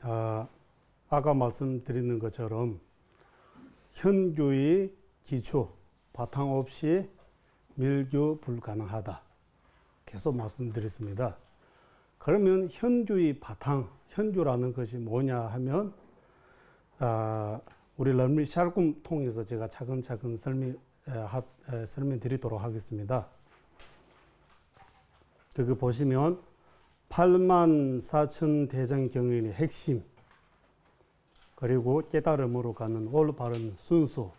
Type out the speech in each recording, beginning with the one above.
아까 말씀드리는 것처럼 현교의 기초, 바탕 없이 밀교 불가능하다. 계속 말씀드렸습니다. 그러면 현교의 바탕, 현교라는 것이 뭐냐 하면 우리 런미 샬꿈 통해서 제가 차근차근 설명드리도록 하겠습니다. 여기 보시면 84,000 대장경연의 핵심, 그리고 깨달음으로 가는 올바른 순수,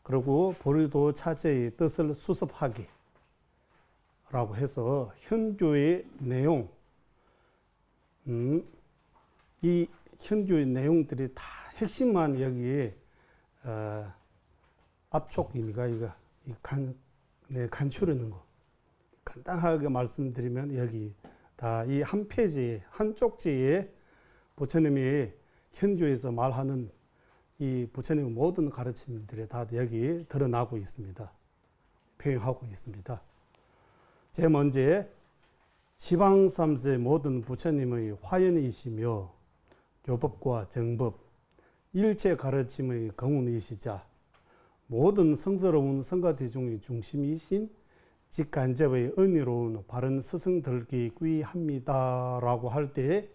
그리고 보리도 차제의 뜻을 수습하기 라고 해서 현교의 내용, 이 현교의 내용들이 다 핵심만 여기 압축 의미가 간추리는 거 간단하게 말씀드리면 여기 다 이 한 페이지 한 쪽지에 부처님이 현교에서 말하는 이 부처님의 모든 가르침들이 다 여기 드러나고 있습니다. 표현하고 있습니다. 제일 먼저 시방 3세 모든 부처님의 화연이시며 교법과 정법, 일체 가르침의 경운이시자 모든 성스러운 성가대중의 중심이신 직간접의 은혜로운 바른 스승들께 귀합니다 라고 할 때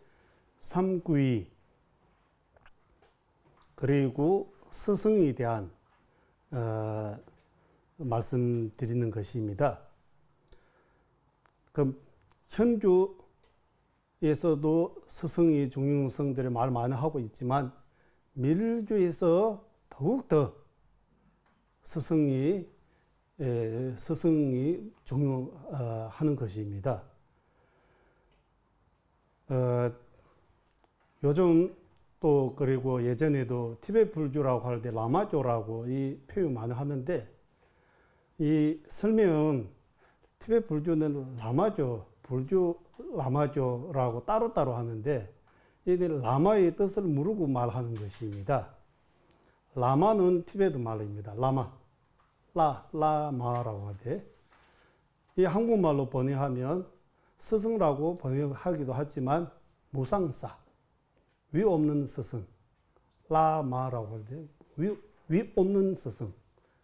삼귀, 그리고 스승에 대한 말씀드리는 것입니다. 그럼 현교에서도 스승이 중용성들의 말 많이 하고 있지만 밀교에서 더욱더 스승이 중요하는 것입니다. 요즘 또 그리고 예전에도 티베트 불교라고 할 때 라마교라고 이 표현 많이 하는데 이 설명은 티베트 불교는 라마교, 불교 라마교라고 따로따로 하는데 이들 라마의 뜻을 모르고 말하는 것입니다. 라마는 티베트 말입니다. 라마, 라마라고 하대. 이 한국말로 번역하면 스승라고 번역하기도 하지만 무상사, 위 없는 스승, 라마라고 할 때 위 없는 스승,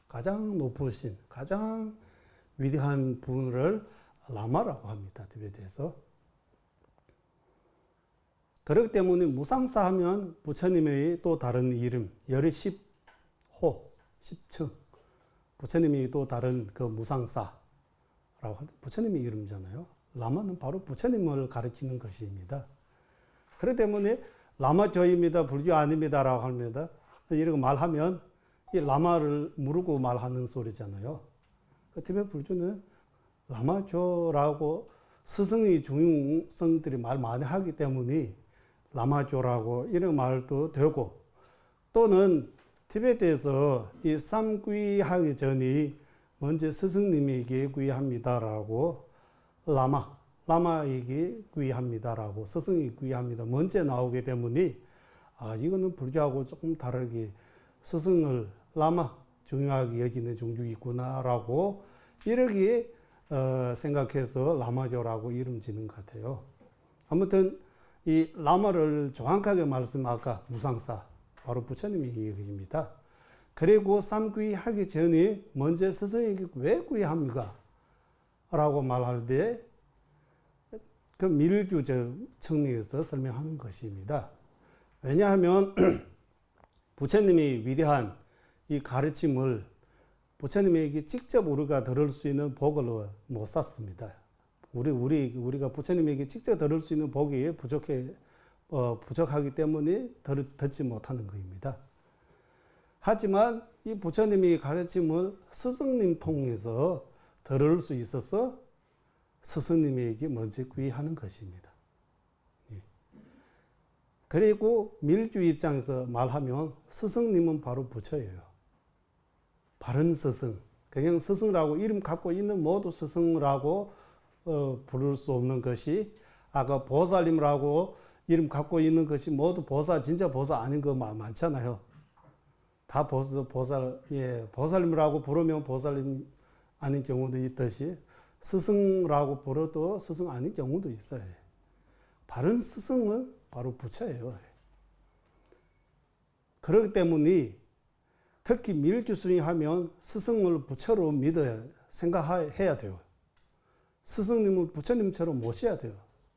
가장 높으신, 가장 위대한 분을 라마라고 합니다. 티베트에서. 그렇기 때문에 무상사 하면 부처님의 또 다른 이름, 열의 10호, 10층, 부처님이 또 다른 그 무상사라고 할 때 부처님의 이름이잖아요. 라마는 바로 부처님을 가르치는 것입니다. 그렇기 때문에 라마교입니다, 불교 아닙니다라고 합니다. 이렇게 말하면 이 라마를 모르고 말하는 소리잖아요. 티베트 불교는 라마교라고 스승의 중용성들이 말 많이 하기 때문에 라마교라고 이런 말도 되고, 또는 티베트에서 이 삼귀하기 전에 먼저 스승님에게 귀합니다라고 라마에게 귀합니다라고 스승이 귀합니다 먼저 나오기 때문에 이거는 불교하고 조금 다르게 스승을 라마 중요하게 여기는 종족이 있구나라고 이렇게 생각해서 라마교라고 이름 지는 것 같아요. 아무튼 이 라마를 정확하게 아까 무상사 바로 부처님의 얘기입니다. 그리고 삼귀하기 전에 먼저 스승에게 왜 귀합니까? 라고 말할 때 그 밀교적 측면에서 설명하는 것입니다. 왜냐하면 부처님이 위대한 이 가르침을 부처님에게 직접 우리가 들을 수 있는 복을 못 샀습니다. 우리가 부처님에게 직접 들을 수 있는 복이 부족하기 때문에 듣지 못하는 것입니다. 하지만 이 부처님이 가르침을 스승님 통해서 들을 수 있어서 스승님에게 먼저 귀하는 것입니다. 그리고 밀주 입장에서 말하면 스승님은 바로 부처예요. 바른 스승. 그냥 스승이라고 이름 갖고 있는 모두 스승이라고 부를 수 없는 것이, 아까 보살님이라고 이름 갖고 있는 것이 모두 진짜 보살 아닌 거 많잖아요. 다 보살님이라고 부르면 보살님 아닌 경우도 있듯이 스승이라고 불러도 스승 아닌 경우도 있어요. 바른 스승은 바로 부처예요. 그렇기 때문에 특히 밀주수행 하면 스승을 부처로 믿어야 생각해야 돼요. 스승님을 부처님처럼 모셔야 돼요.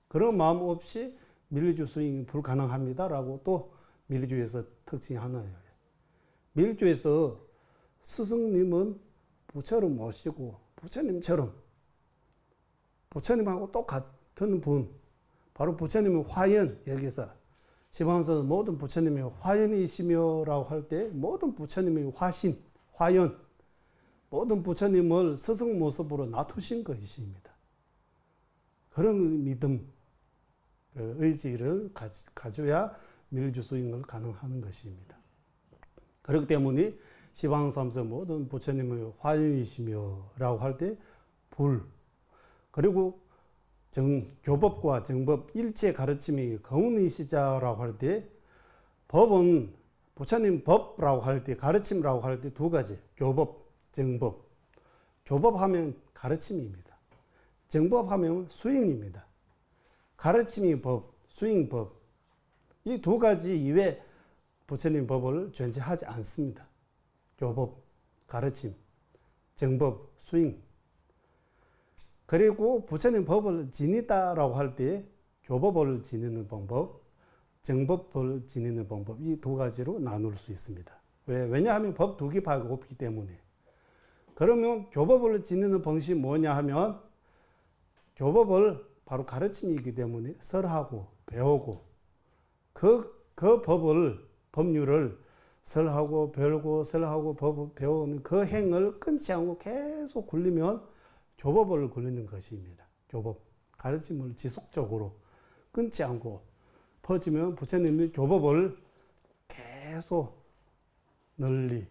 그런 마음 없이 밀주수행이 불가능합니다라고 또 밀주에서 특징이 하나예요. 밀주에서 스승님은 부처로 모시고 부처님처럼 부처님하고 똑같은 분, 바로 부처님의 화연, 여기서 시방에서 모든 부처님이 화연이시며라고 할 때 모든 부처님의 화신, 화연, 모든 부처님을 스승 모습으로 놔두신 것입니다. 그런 믿음, 의지를 가져야 밀주수행을 가능한 것입니다. 그렇기 때문에 시방삼서 모든 부처님의 화연이시며라고 할 때 불, 그리고 교법과 정법 일체 가르침이 거운이시자라고 할 때 법은 부처님 법이라고 할 때 가르침이라고 할 때 두 가지, 교법, 정법. 교법하면 가르침입니다. 정법하면 수행입니다. 가르침이 법, 수행 법. 이 두 가지 이외에 부처님 법을 존재하지 않습니다. 교법, 가르침, 정법, 수행. 그리고 부처님 법을 지니다라고 할 때 교법을 지니는 방법, 정법을 지니는 방법, 이 두 가지로 나눌 수 있습니다. 왜냐하면 법 두 개밖에 없기 때문에. 그러면 교법을 지니는 방식이 뭐냐 하면 교법을 바로 가르침이기 때문에 설하고 배우고 그 법을, 법률을 설하고 배우고 설하고 법을 배우는 그 행을 끊지 않고 계속 굴리면 교법을 굴리는 것입니다. 교법, 가르침을 지속적으로 끊지 않고 퍼지면 부처님이 교법을 계속 널리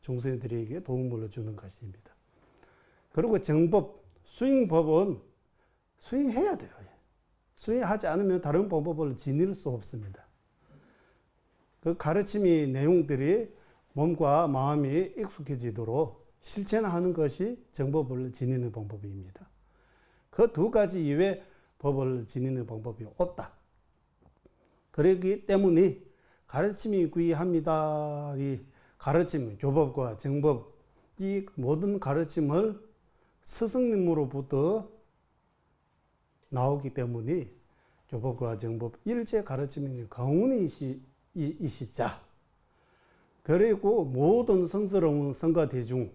중생들에게 도움을 주는 것입니다. 그리고 정법, 수행법은 수행해야 돼요. 수행하지 않으면 다른 방법을 지닐 수 없습니다. 그 가르침의 내용들이 몸과 마음이 익숙해지도록 실천하는 것이 정법을 지니는 방법입니다. 그 두 가지 이외에 법을 지니는 방법이 없다. 그렇기 때문에 가르침이 귀합니다. 이 가르침, 교법과 정법, 이 모든 가르침을 스승님으로부터 나오기 때문에 교법과 정법 일체 가르침이 가운이시자. 그리고 모든 성스러운 성가 대중,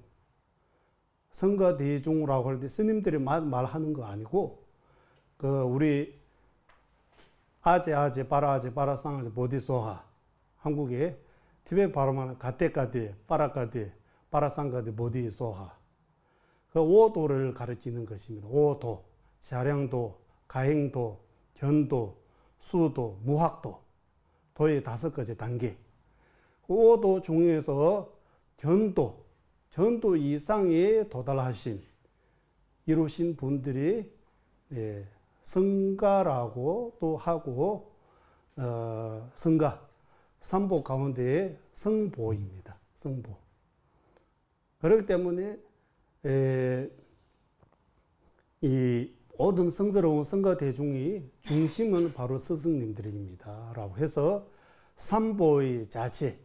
성가 대중이라고 할 때 스님들이 말하는 거 아니고 우리 아제 빠라아제 빠라상아제 보디소하, 한국에 티베트 발음하는 가테가데 빠라가데 빠라상가데 보디소하, 그 5도를 가르치는 것입니다. 5도, 자량도, 가행도, 견도, 수도, 무학도, 도의 5가지 단계. 5도 중에서 견도 이상에 도달하신, 이루신 분들이 성가라고 또 하고, 성가, 삼보 가운데의 성보입니다. 성보. 그렇기 때문에, 이 모든 성스러운 성가 대중이 중심은 바로 스승님들입니다. 라고 해서 삼보의 자체,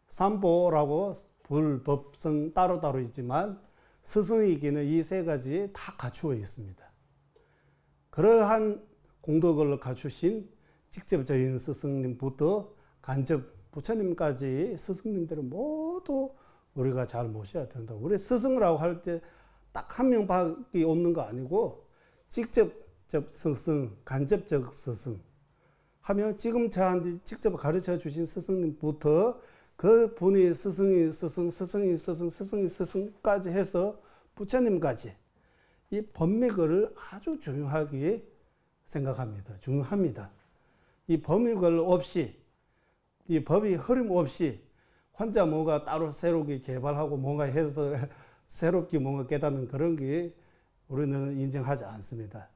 삼보라고 불법성 따로따로 있지만 스승에게는 이 세 가지 다 갖추어 있습니다. 그러한 공덕을 갖추신 직접적인 스승님부터 간접 부처님까지 스승님들은 모두 우리가 잘 모셔야 된다. 우리 스승이라고 할 때 딱 한 명밖에 없는 거 아니고 직접적 스승, 간접적 스승 하면 지금 저한테 직접 가르쳐 주신 스승님부터 그 분이 스승이 스승까지 해서 부처님까지 이 법맥을 아주 중요하게 생각합니다. 중요합니다. 이 법맥을 없이, 이 법이 흐름 없이 혼자 뭔가 따로 새롭게 개발하고 뭔가 해서 새롭게 뭔가 깨닫는 그런 게 우리는 인정하지 않습니다.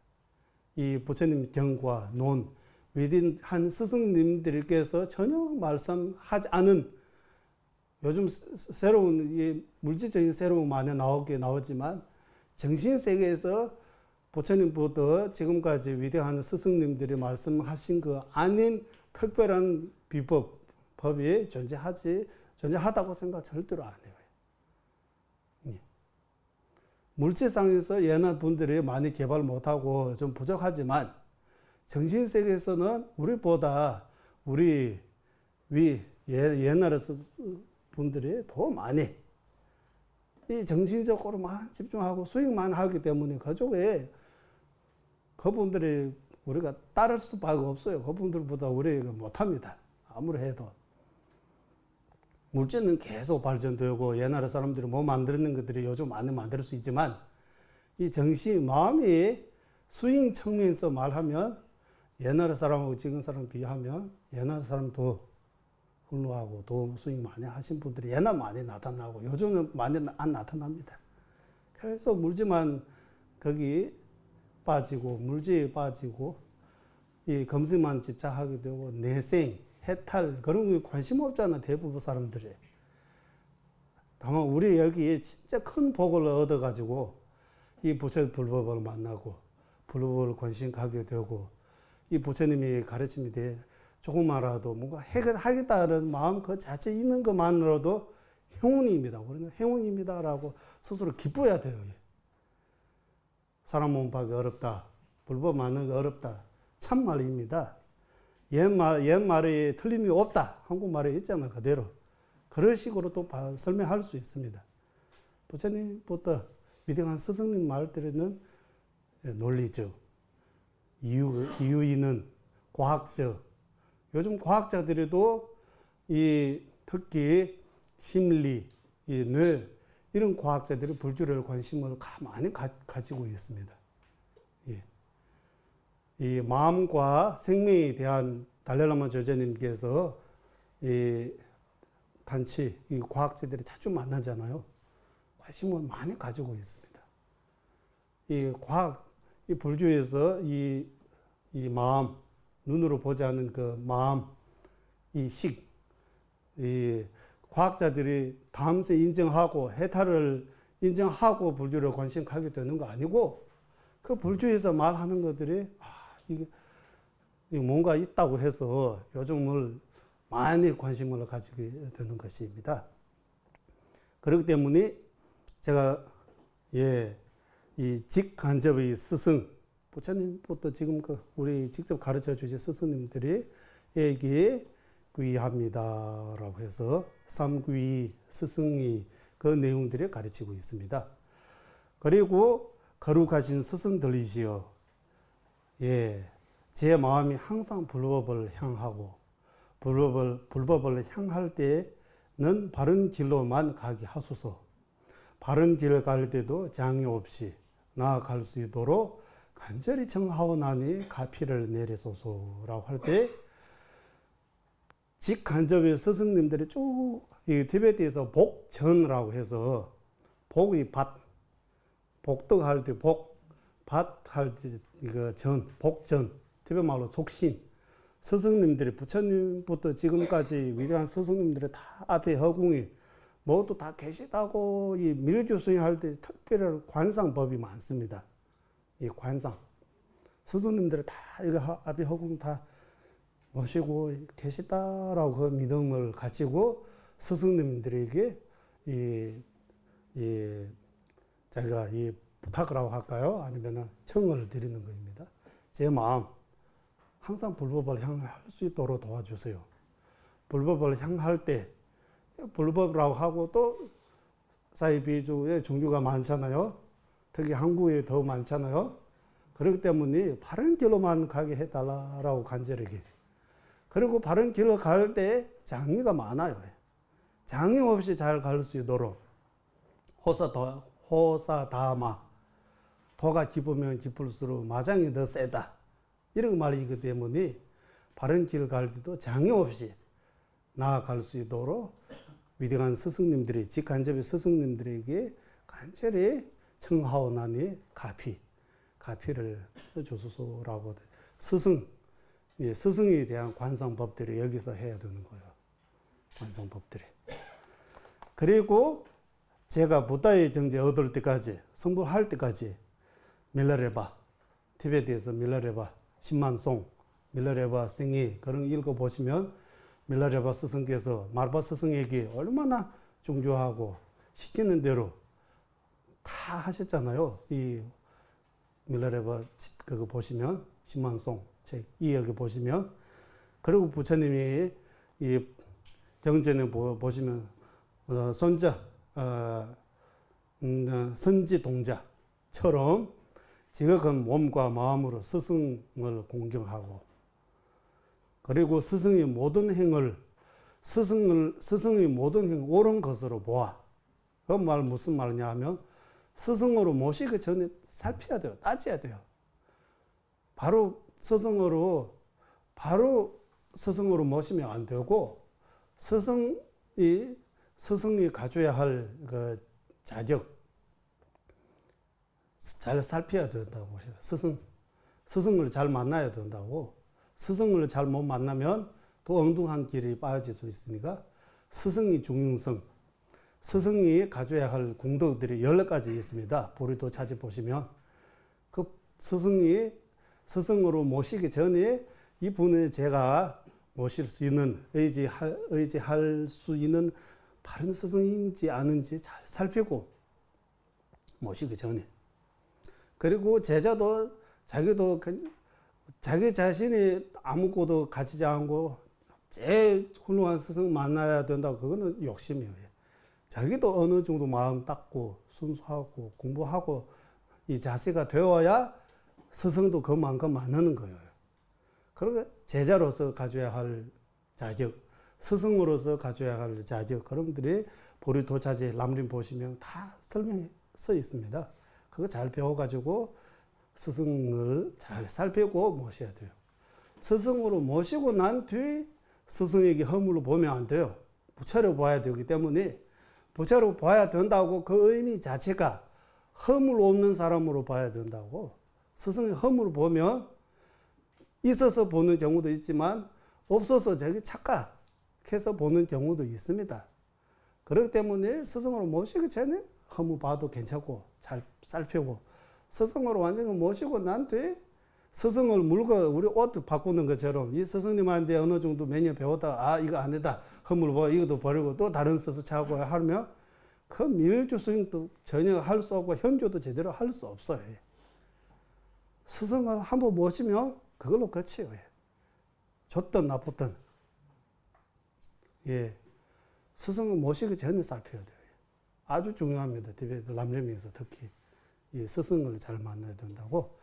이 부처님 경과, 논, 위대한 스승님들께서 전혀 말씀하지 않은 요즘 새로운 물질적인 새로운 많이 나오지만 정신 세계에서 부처님부터 지금까지 위대한 스승님들이 말씀하신 그 아닌 특별한 법이 존재하다고 생각 절대로 안 해요. 예. 물질상에서 옛날 분들이 많이 개발 못하고 좀 부족하지만 정신세계에서는 우리보다 옛날 분들이 더 많이 이 정신적으로만 집중하고 수익만 하기 때문에 그쪽에 그분들이 우리가 따를 수밖에 없어요. 그분들보다 우리가 못합니다. 아무리 해도. 물질은 계속 발전되고 옛날 사람들이 뭐 만드는 것들이 요즘 많이 만들 수 있지만 이 정신, 마음이 수익 측면에서 말하면 옛날 사람하고 지금 사람 비하면 옛날 사람 더 훌륭하고 더 수익 많이 하신 분들이 옛날 많이 나타나고 요즘은 많이 안 나타납니다. 그래서 물질만 거기 빠지고 물질에 빠지고 이 검색만 집착하게 되고 내생, 해탈 그런 거 관심 없잖아 대부분 사람들이. 다만 우리 여기 진짜 큰 복을 얻어가지고 이 부처 불법을 만나고 불법을 관심 갖게 되고 이 부처님이 가르침이 돼 조금만이라도 뭔가 하겠다는 마음 그 자체 있는 것만으로도 행운입니다. 우리는 행운입니다라고 스스로 기뻐야 돼요. 사람 몸 파기 어렵다. 불법 만나기 어렵다. 참말입니다. 옛말에 틀림이 없다. 한국말에 있잖아 그대로. 그런 식으로 또 설명할 수 있습니다. 부처님부터 위대한 스승님 말들에는 논리적, 이유 있는 과학적, 요즘 과학자들도 특히 심리, 뇌 이런 과학자들이 불교를 관심을 많이 가지고 있습니다. 예. 이 마음과 생명에 대한 달라라마 조제님께서 이 과학자들이 자주 만나잖아요. 관심을 많이 가지고 있습니다. 이 불교에서 이 마음, 눈으로 보지 않는 그 마음, 이 과학자들이 다음세 인정하고 해탈을 인정하고 불교를 관심 갖게 되는 거 아니고 그 불교에서 말하는 것들이 이게 뭔가 있다고 해서 요즘을 많이 관심을 가지게 되는 것입니다. 그렇기 때문에 제가 이 직간접의 스승 부처님부터 지금 우리 직접 가르쳐 주신 스승님들이 여기에 귀합니다라고 해서 삼귀 스승이 그 내용들을 가르치고 있습니다. 그리고 거룩하신 스승들이시여, 제 마음이 항상 불법을 향하고 불법을 향할 때는 바른 길로만 가게 하소서. 바른 길을 갈 때도 장애 없이 나아갈 수 있도록 간절히 청하오나니 가피를 내리소서라고 할 때 직간접의 스승님들이 쭉 이 티베트에서 복전이라고 해서 복이 복덕할 때 밭할 때 이거 복전 티베트 말로 족신 스승님들이 부처님부터 지금까지 위대한 스승님들이 다 앞에 허공이 모두 다 계시다고 이 밀교 수행할 때 특별한 관상법이 많습니다. 이 관상 스승님들이 다 이거 앞에 허공 다 모시고 계시다라고 그 믿음을 가지고 스승님들에게 자기가 부탁이라고 할까요? 아니면 청을 드리는 겁니다. 제 마음 항상 불법을 향할 수 있도록 도와주세요. 불법을 향할 때 불법이라고 하고 또 사이비주의 종류가 많잖아요. 특히 한국에 더 많잖아요. 그렇기 때문에 바른 길로만 가게 해달라고 간절하게. 그리고 바른 길로 갈 때 장애가 많아요. 장애 없이 잘 갈 수 있도록 호사다마 도가 깊으면 깊을수록 마장이 더 세다. 이런 말이기 때문에 바른 길 갈 때도 장애 없이 나아갈 수 있도록 위대한 스승님들이 직간접의 스승님들에게 간절히 청하오나니 가피를 주소서라고 스승에 대한 관상법들이 여기서 해야 되는 거예요. 관상법들이. 그리고 제가 부다의 경제 얻을 때까지 성불할 때까지 밀라레바 티베트에서 밀라레바 10만송, 밀라레바 생이 그런 읽어보시면 밀라레바 스승께서 마르바 스승에게 얼마나 중조하고 시키는 대로 다 하셨잖아요. 이 밀라레바 그거 보시면 10만송 책 이 여기 보시면 그리고 부처님이 이 경전에 보시면 손자 선지 동자처럼 지극한 몸과 마음으로 스승을 공경하고 그리고 스승의 모든 행을 스승의 모든 행 옳은 것으로 보아. 그 말 무슨 말이냐 하면 스승으로 모시기 전에 살펴야 돼요. 따져야 돼요. 바로 스승으로 모시면 안 되고 스승이 가져야 할 그 자격 잘 살펴야 된다고 해요. 스승을 잘 만나야 된다고. 스승을 잘 못 만나면 또 엉뚱한 길이 빠질 수 있으니까 스승의 중요성, 스승이 가져야 할 공덕들이 14가지 있습니다. 보리도 찾아보시면 그 스승으로 모시기 전에 이분을 제가 모실 수 있는 의지할 수 있는 바른 스승인지 아닌지 잘 살피고 모시기 전에 그리고 제자도 자기도 자기 자신이 아무것도 가지지 않고 제일 훌륭한 스승 만나야 된다고 그거는 욕심이에요. 자기도 어느 정도 마음 닦고 순수하고 공부하고 이 자세가 되어야 스승도 그만큼 만나는 거예요. 그러니까 제자로서 가져야 할 자격, 스승으로서 가져야 할 자격 그런 것들이 보리도자재 람림 보시면 다 설명해 써 있습니다. 그거 잘 배워가지고 스승을 잘 살피고 모셔야 돼요. 스승으로 모시고 난 뒤 스승에게 허물을 보면 안 돼요. 부처로 봐야 되기 때문에 부처로 봐야 된다고 그 의미 자체가 허물 없는 사람으로 봐야 된다고. 스승의 허물을 보면 있어서 보는 경우도 있지만 없어서 자기 착각해서 보는 경우도 있습니다. 그렇기 때문에 스승으로 모시기 전에 허물 봐도 괜찮고 잘 살피고 스승으로 완전히 모시고 난 뒤에 스승을 물고 우리 옷 바꾸는 것처럼 이 스승님한테 어느 정도 몇 년 배웠다가 이거 안 되다 허물 봐 이것도 버리고 또 다른 스승 차고 하면 그 밀주 스승도 전혀 할 수 없고 현조도 제대로 할 수 없어요. 스승을 한번 모시면 그걸로 끝이에요. 좋든 나쁘든 스승을 모시기 전에 살펴야 돼요. 아주 중요합니다. 티베트 람림에서 특히 이 스승을 잘 만나야 된다고.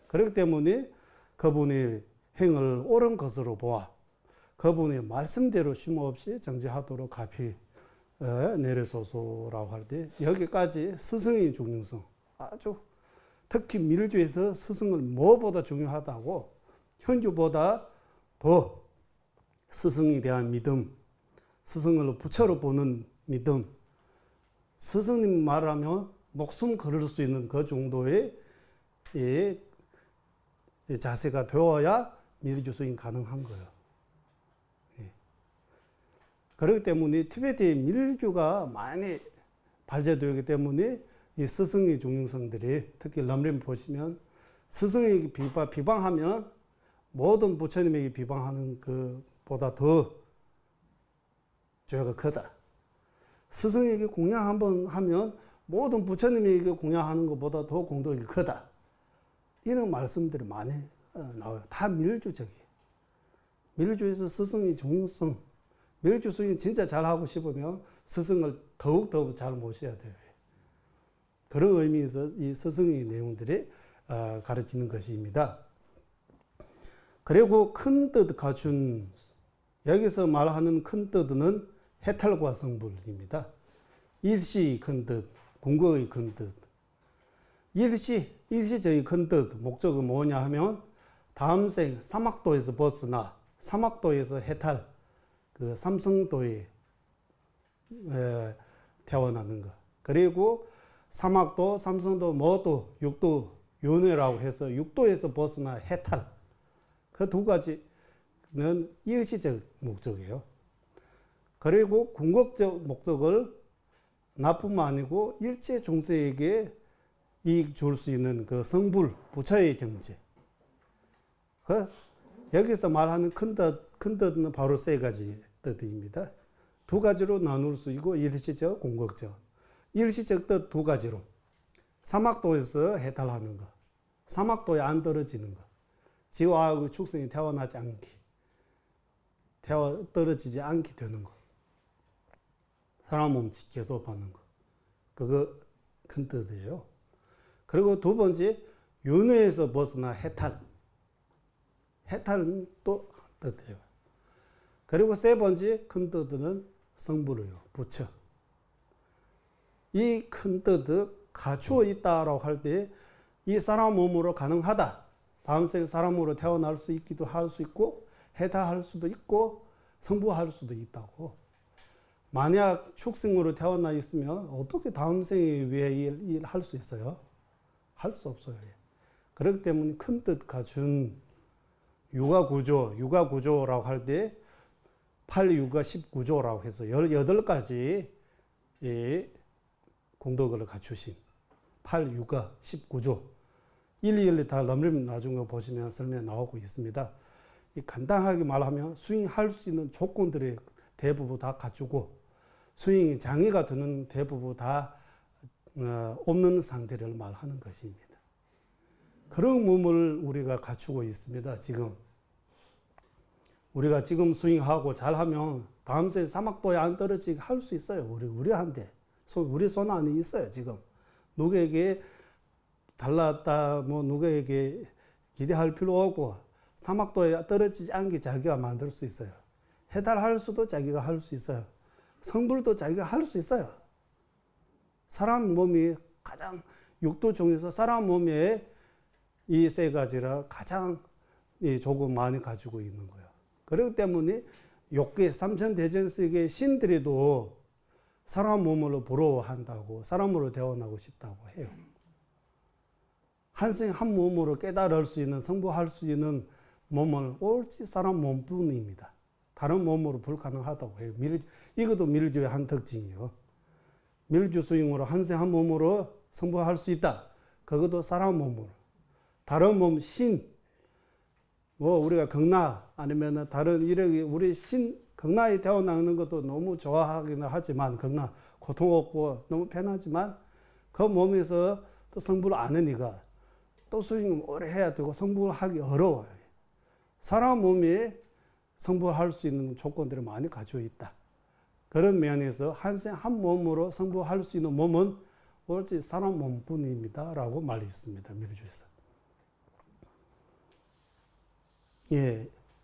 그렇기 때문에 그분의 행을 옳은 것으로 보아 그분의 말씀대로 쉼없이 정지하도록 가피 내려소서라고 할 때 여기까지 스승의 중요성 아주 특히 밀주에서 스승을 뭐보다 중요하다고 현주보다 더 스승에 대한 믿음 스승을 부처로 보는 믿음 스승님 말하면 목숨 걸을 수 있는 그 정도의 자세가 되어야 밀주 수행 가능한 거예요. 그렇기 때문에 티베트의 밀주가 많이 발전되기 때문에 이 스승의 중요성들이 특히 람림 보시면 스승에게 비방하면 모든 부처님에게 비방하는 것보다 더 죄가 크다. 스승에게 공양 한번 하면 모든 부처님에게 공양하는 것보다 더 공덕이 크다. 이런 말씀들이 많이 나와요. 다 밀주적이에요. 밀주에서 스승의 중요성, 밀주 수행 진짜 잘하고 싶으면 스승을 더욱더 잘 모셔야 돼요. 그런 의미에서 이 스승의 내용들이 가르치는 것입니다. 그리고 큰 뜻 갖춘, 여기서 말하는 큰 뜻은 해탈과 성불입니다. 일시 큰 뜻, 궁극의 큰 뜻. 일시적인 큰 뜻, 목적은 뭐냐 하면 다음 생 사막도에서 벗어나 사막도에서 해탈, 그 삼성도에 태어나는 것. 그리고 사막도, 삼성도, 모도, 육도, 윤회라고 해서 육도에서 벗어나 해탈. 그 두 가지는 일시적 목적이에요. 그리고 궁극적 목적을 나뿐만 아니고 일체 중생에게 이익 줄 수 있는 그 성불, 부처의 경제, 여기서 말하는 큰 뜻은 바로 세 가지 뜻입니다. 두 가지로 나눌 수 있고 일시적, 공격적. 일시적 뜻 두 가지로. 사막도에서 해탈하는 것. 사막도에 안 떨어지는 것. 지화하고 축생이 태어나지 않기. 떨어지지 않게 되는 것. 사람 몸 계속 받는 것. 그거 큰 뜻이에요. 그리고 두 번째, 윤회에서 벗어나 해탈. 해탈은 또 뜻이에요. 그리고 세 번째 큰 뜻은 성불이요. 부처. 이 큰 뜻을 갖추어 있다라고 할 때 이 사람 몸으로 가능하다. 다음 생 사람으로 태어날 수 있기도 할 수 있고 해탈할 수도 있고 성부할 수도 있다고. 만약 축생으로 태어나 있으면 어떻게 다음 생에 위해 일할 수 있어요? 할 수 없어요. 그렇기 때문에 큰 뜻 갖춘 육아구조라고 할 때 8육아 19조라고 해서 18가지 공덕을 갖추신 8육아 19조 일일이 다 넘림 나중에 보시면 설명 나오고 있습니다. 간단하게 말하면 수행할 수 있는 조건들이 대부분 다 갖추고 수행이 장애가 되는 대부분 다 없는 상태를 말하는 것입니다. 그런 몸을 우리가 갖추고 있습니다. 지금 우리가 지금 수행하고 잘하면 다음 생 사막도에 안 떨어지게 할 수 있어요. 우리한테 우리 손 안에 있어요. 지금 누구에게 달랐다 누구에게 기대할 필요 없고 사막도에 떨어지지 않게 자기가 만들 수 있어요. 해탈할 수도 자기가 할 수 있어요. 성불도 자기가 할 수 있어요. 사람 몸이 가장 육도 중에서 사람 몸에 이 세 가지라 가장 조금 많이 가지고 있는 거예요. 그렇기 때문에 욕계 삼천대천세계 신들이도 사람 몸으로 부러워한다고 사람으로 태어나고 싶다고 해요. 한 생 한 몸으로 깨달을 수 있는 성부할 수 있는 몸은 오로지 사람 몸뿐입니다. 다른 몸으로 불가능하다고 해요. 이것도 밀주의 한 특징이에요. 밀주 수행으로 한 생 한 몸으로 성부할 수 있다. 그것도 사람 몸으로. 다른 몸 신, 우리가 극나 아니면 다른 이력이 우리 신 극나에 태어나는 것도 너무 좋아하기는 하지만 극나 고통 없고 너무 편하지만 그 몸에서 또 성불을 안 하니까 또 수행을 오래 해야 되고 성불을 하기 어려워요. 사람 몸이 성불할 수 있는 조건들이 많이 가지고 있다. 그런 면에서 한 생 한 몸으로 성불할 수 있는 몸은 오로지 사람 몸뿐입니다. 라고 말했습니다. 밀주에서.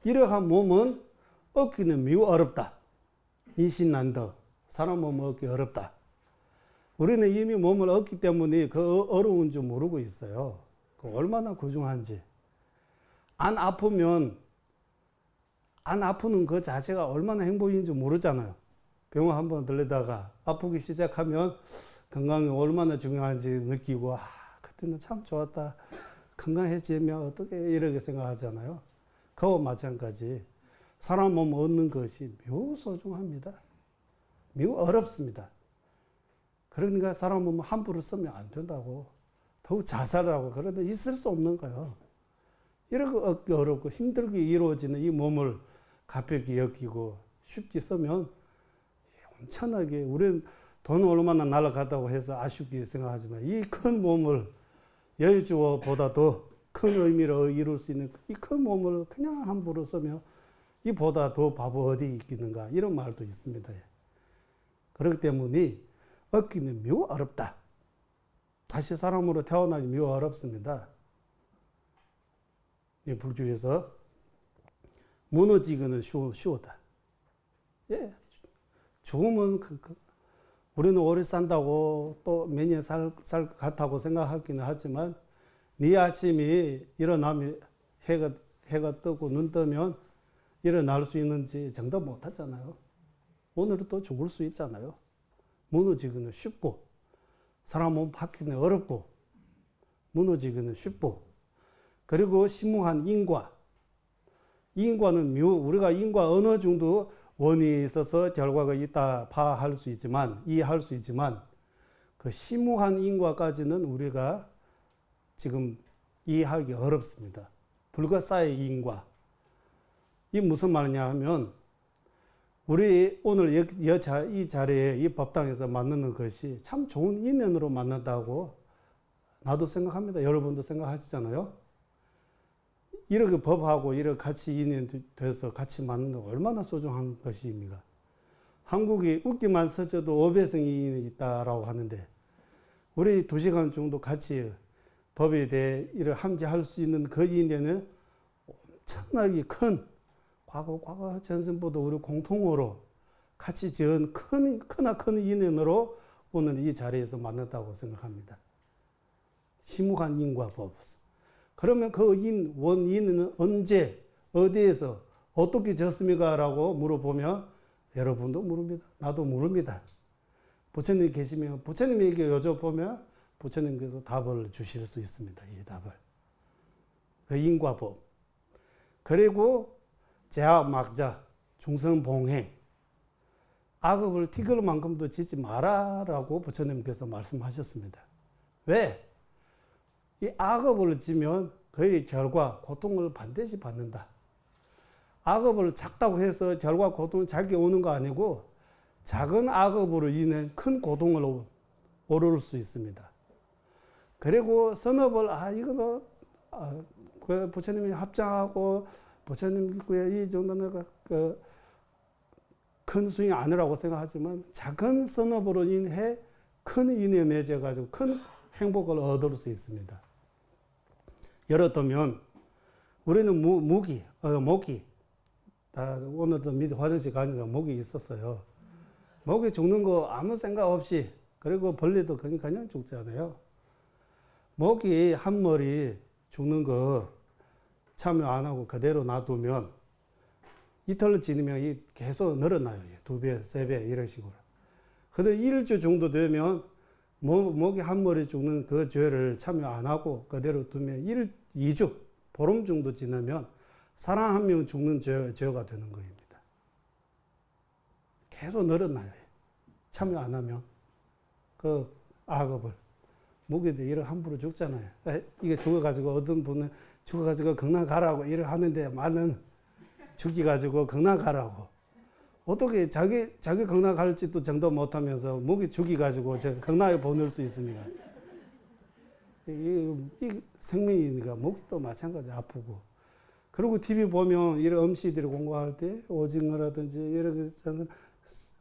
이러한 몸은 얻기는 매우 어렵다. 인신난더. 사람 몸을 얻기 어렵다. 우리는 이미 몸을 얻기 때문에 그 어려운 줄 모르고 있어요. 얼마나 고중한지. 안 아프면 안 아프는 그 자체가 얼마나 행복인지 모르잖아요. 병원 한번 들리다가 아프기 시작하면 건강이 얼마나 중요한지 느끼고 그때는 참 좋았다. 건강해지면 어떻게 이렇게 생각하잖아요. 그와 마찬가지 사람 몸 얻는 것이 매우 소중합니다. 매우 어렵습니다. 그러니까 사람 몸 함부로 쓰면 안 된다고. 더욱 자살하고 그런데 있을 수 없는 거예요. 이렇게 얻기 어렵고 힘들게 이루어지는 이 몸을 가볍게 여기고 쉽게 쓰면 엄청나게 우리는 돈 얼마나 날아갔다고 해서 아쉽게 생각하지만 이 큰 몸을 여주어보다 더 큰 의미로 이룰 수 있는 이 큰 몸을 그냥 함부로 쓰면 이보다 더 바보 어디 있겠는가 이런 말도 있습니다. 그렇기 때문에 얻기는 매우 어렵다. 다시 사람으로 태어나기 매우 어렵습니다. 이 불교에서 무너지기는 쉬웠다. 죽으면 우리는 오래 산다고 또 몇 년 살 것 같다고 생각하기는 하지만 네 아침이 일어나면 해가 뜨고 눈 뜨면 일어날 수 있는지 정답 못 하잖아요. 오늘은 또 죽을 수 있잖아요. 무너지기는 쉽고 사람 몸 바뀌기는 어렵고 무너지기는 쉽고 그리고 심무한 인과. 인과는 우리가 인과 어느 정도 원인이 있어서 결과가 있다 파할 수 있지만 이해할 수 있지만 그 심무한 인과까지는 우리가 지금 이해하기 어렵습니다. 불가사의 인과. 이 무슨 말이냐 하면 우리 오늘 이 자리에 이 법당에서 만나는 것이 참 좋은 인연으로 만난다고 나도 생각합니다. 여러분도 생각하시잖아요. 이렇게 법하고 이렇게 같이 인연 돼서 같이 만나는 거 얼마나 소중한 것입니까? 한국이 웃기만 서져도 5배승이 있다라고 하는데 우리 2시간 정도 같이 법에 대해 일을 함께 할 수 있는 그 인연은 엄청나게 큰 과거 전생보다 우리 공통으로 같이 지은 크나큰 인연으로 오늘 이 자리에서 만났다고 생각합니다. 심무한 인과 법. 그러면 그 원인은 언제, 어디에서, 어떻게 졌습니까? 라고 물어보면 여러분도 모릅니다. 나도 모릅니다. 부처님 계시면 부처님에게 여쭤보면 부처님께서 답을 주실 수 있습니다. 이 답을. 그 인과 법. 그리고 제약 막자, 중성봉행. 악업을 티끌만큼도 짓지 마라라고 부처님께서 말씀하셨습니다. 왜? 이 악업을 지면 그의 결과, 고통을 반드시 받는다. 악업을 작다고 해서 결과, 고통이 작게 오는 거 아니고 작은 악업으로 인해 큰 고통을 오를 수 있습니다. 그리고 선업을, 그 부처님이 합장하고 부처님께 이 정도는 큰 수익이 아니라고 생각하지만 작은 선업으로 인해 큰 인에 맺어가지고 큰 행복을 얻을 수 있습니다. 예를 들면 우리는 모기 오늘도 밑에 화장실 가니까 모기 있었어요. 모기 죽는 거 아무 생각 없이 그리고 벌레도 그냥 죽잖아요. 모기 한 마리 죽는 거 참여 안 하고 그대로 놔두면 이틀 지나면 계속 늘어나요. 2배, 3배 이런 식으로. 근데 일주 정도 되면 모기 한 마리 죽는 그 죄를 참여 안 하고 그대로 두면 2주, 보름 정도 지나면 사람 한 명 죽는 죄가 되는 겁니다. 계속 늘어나요. 참여 안 하면. 그 악업을. 모기들 이렇게 함부로 죽잖아요. 이게 죽어가지고 어떤 분은 죽어가지고 경남 가라고 일을 하는데 많은 죽여가지고 경남 가라고. 어떻게 자기 경남 갈지도 정도 못하면서 모기 죽여가지고 경남에 보낼 수 있습니까? 이 생명이니까 모기도 마찬가지 아프고. 그리고 TV 보면 이런 음식들이 공부할 때 오징어라든지 이런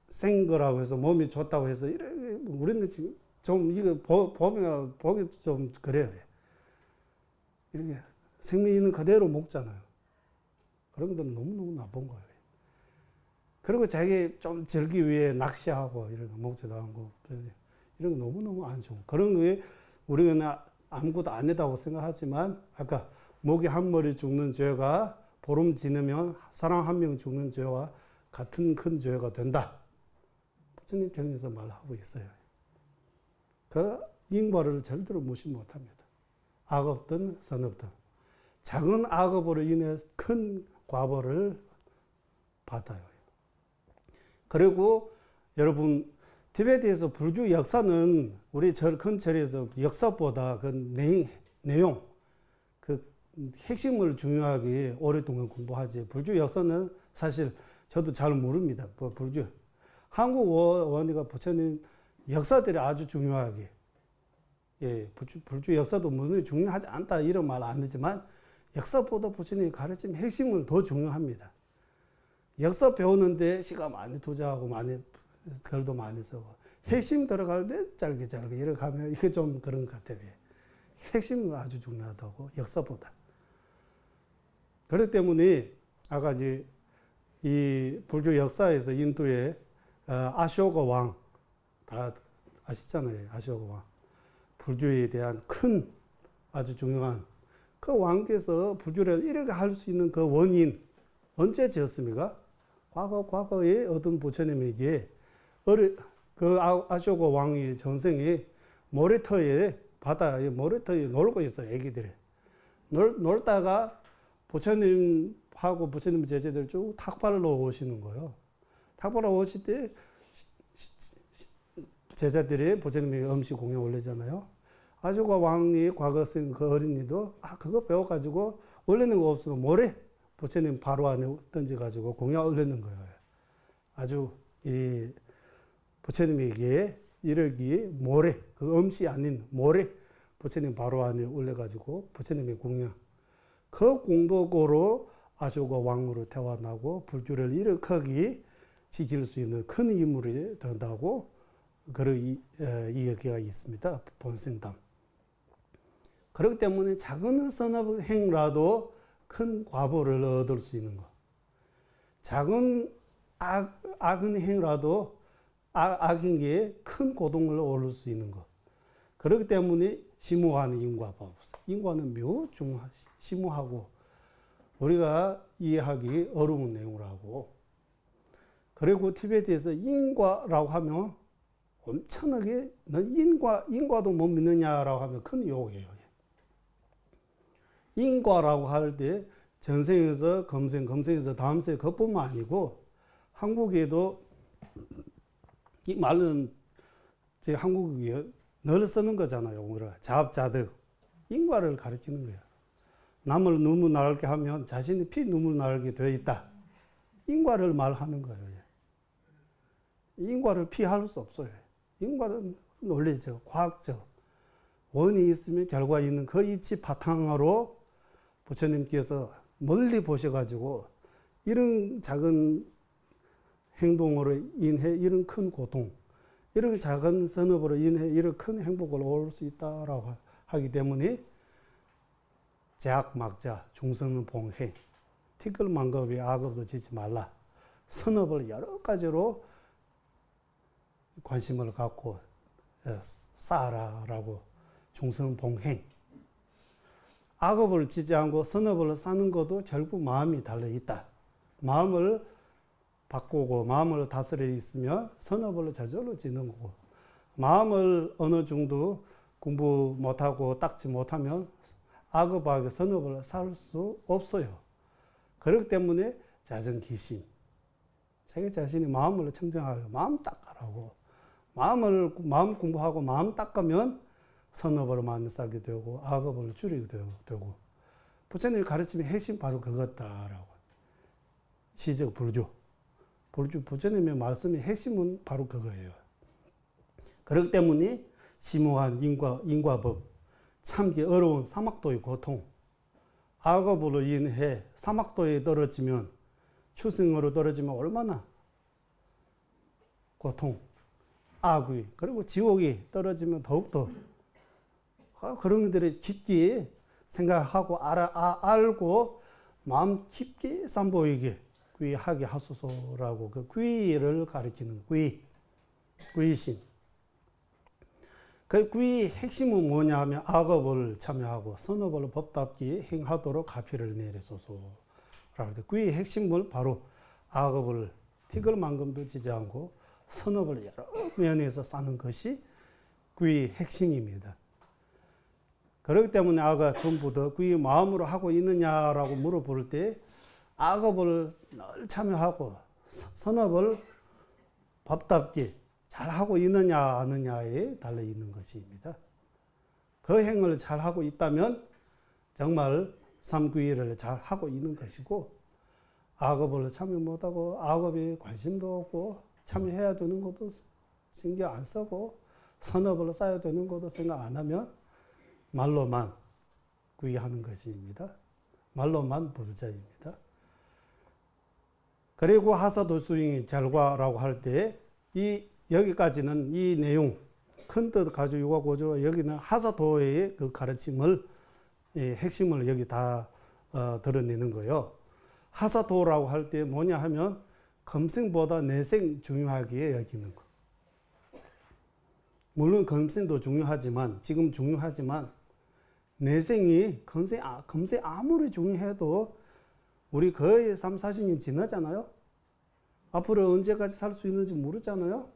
생거라고 해서 몸이 좋다고 해서 우리는 좀 이거 보면 보기 좀 그래요. 이렇게 생명 있는 그대로 먹잖아요. 그런 것들은 너무너무 나쁜 거예요. 그리고 자기 좀 즐기 위해 낚시하고 이런 거 먹지도 않고 이런 거 너무너무 안 좋은 그런 거에 우리는 아무것도 안 했다고 생각하지만 아까 모기 한 마리 죽는 죄가 보름 지나면 사람 한 명 죽는 죄와 같은 큰 죄가 된다. 부처님 경에서 말하고 있어요. 그 인과를 절대로 무시 못합니다. 악업든 선업든 작은 악업으로 인해 큰 과보를 받아요. 그리고 여러분 티베트에서 불교 역사는 우리 큰 절에서 역사보다 그 내용 그 핵심을 중요하게 오랫동안 공부하지. 불교 역사는 사실 저도 잘 모릅니다. 불교 한국 원리가 부처님 역사들이 아주 중요하게 불교 역사도 물론 중요하지 않다 이런 말 안 하지만 역사보다 부처님 가르침 핵심을 더 중요합니다. 역사 배우는데 시간 많이 투자하고 글도 많이 쓰고 핵심 들어갈 때 짧게 이렇게 가면 이게 좀 그런 것 같아요. 핵심은 아주 중요하다고 역사보다. 그렇기 때문에 아까 이 불교 역사에서 인도의 아쇼가 왕 다 아시잖아요. 아쇼가 왕 불교에 대한 큰 아주 중요한 그 왕께서 불교를 이렇게 할 수 있는 그 원인 언제 지었습니까? 과거에 어떤 부처님에게 그 아쇼가 왕의 전생에 모래터에 바다에 모래터에 놀고 있어요. 애기들이 놀다가 부처님하고 부처님 제자들 쭉 탁발로 오시는 거예요. 탁발로 오실 때 제자들이 부처님의 음식 공연 올리잖아요. 아쇼가 왕이 과거 쓴 그 어린이도 그거 배워가지고 올리는 거 없어도 모래 부처님 바로 안에 던져가지고 공양 올리는 거예요. 아주 이 부처님에게 이르기 모래, 그 음시 아닌 모래 부처님 바로 안에 올려가지고 부처님의 공양, 그 공덕으로 아쇼가 왕으로 태어나고 불교를 이렇게 지킬 수 있는 큰 인물이 된다고 그런 이야기가 있습니다. 본생담. 그렇기 때문에 작은 선업행라도 큰 과보를 얻을 수 있는 것. 작은 악은 행라도 악인 게 큰 고통을 얻을 수 있는 것. 그렇기 때문에 심오한 인과법. 인과는 매우 심오하고 우리가 이해하기 어려운 내용이라고. 그리고 티베트에서 인과라고 하면 엄청나게 넌 인과도 못 믿느냐라고 하면 큰 욕이에요. 인과라고 할 때 전생에서 금생에서 다음생 그것뿐만 아니고 한국에도 이 말은 제 한국에 늘 쓰는 거잖아요. 우리가 자업자득 인과를 가리키는 거예요. 남을 눈물 나게 하면 자신이 피 눈물 나게 되어 있다. 인과를 말하는 거예요. 인과를 피할 수 없어요. 인과는 논리적, 과학적 원이 있으면 결과 있는 그 이치 바탕으로 부처님께서 멀리 보셔가지고 이런 작은 행동으로 인해 이런 큰 고통, 이런 작은 선업으로 인해 이런 큰 행복을 얻을 수 있다라고 하기 때문에 제약 막자, 중성은 봉해, 티끌만급이 악업도 지지 말라. 선업을 여러 가지로 관심을 갖고 쌓아라라고 중성 봉행. 악업을 지지 않고 선업을 사는 것도 결국 마음이 달려 있다. 마음을 바꾸고 마음을 다스려 있으면 선업을 저절로 지는 거고, 마음을 어느 정도 공부 못하고 닦지 못하면 악업하게 선업을 살 수 없어요. 그렇기 때문에 자정기심, 자기 자신이 마음을 청정하고 마음 닦아라고, 마음 공부하고 마음 닦으면 선업을 많이 쌓게 되고 악업을 줄이게 되고, 부처님이 가르침의 핵심 바로 그것다라고. 시적 불교, 부처님의 말씀의 핵심은 바로 그거예요. 그렇기 때문에 심오한 인과법, 참기 어려운 사막도의 고통, 악업으로 인해 사막도에 떨어지면, 추승으로 떨어지면 얼마나 고통, 악의, 그리고 지옥이 떨어지면 더욱더 그런 것들을 깊게 생각하고 알고 마음 깊게 삼보이게 귀하게 하소서라고, 그 귀를 가리키는 귀신. 그 귀의 핵심은 뭐냐 하면 악업을 참여하고 선업을 법답게 행하도록 가피를 내리소서라고. 귀의 핵심은 바로 악업을 티끌만큼도 지지 않고 선업을 여러 면에서 쌓는 것이 귀의 핵심입니다. 그렇기 때문에 아까 전부터 귀의 마음으로 하고 있느냐라고 물어볼 때 악업을 늘 참여하고 선업을 법답게 잘하고 있느냐 아느냐에 달려있는 것입니다. 그 행을 잘하고 있다면 정말 삼귀를 잘하고 있는 것이고, 악업을 참여 못하고 악업에 관심도 없고 참여해야 되는 것도 신경 안 쓰고 선업을 쌓아야 되는 것도 생각 안 하면 말로만 귀하는 것입니다. 말로만 부르자입니다. 그리고 하사도수행의 결과라고 할 때 여기까지는 이 내용 큰 뜻 가지고 유과고조, 여기는 하사도의 그 가르침을 핵심을 여기 다 드러내는 거예요. 하사도라고 할 때 뭐냐 하면 금생보다 내생 중요하게 여기는 거. 물론 금생도 중요하지만, 지금 중요하지만 내생이 금생 아무리 중요해도 우리 거의 3, 40년 지나잖아요. 앞으로 언제까지 살 수 있는지 모르잖아요.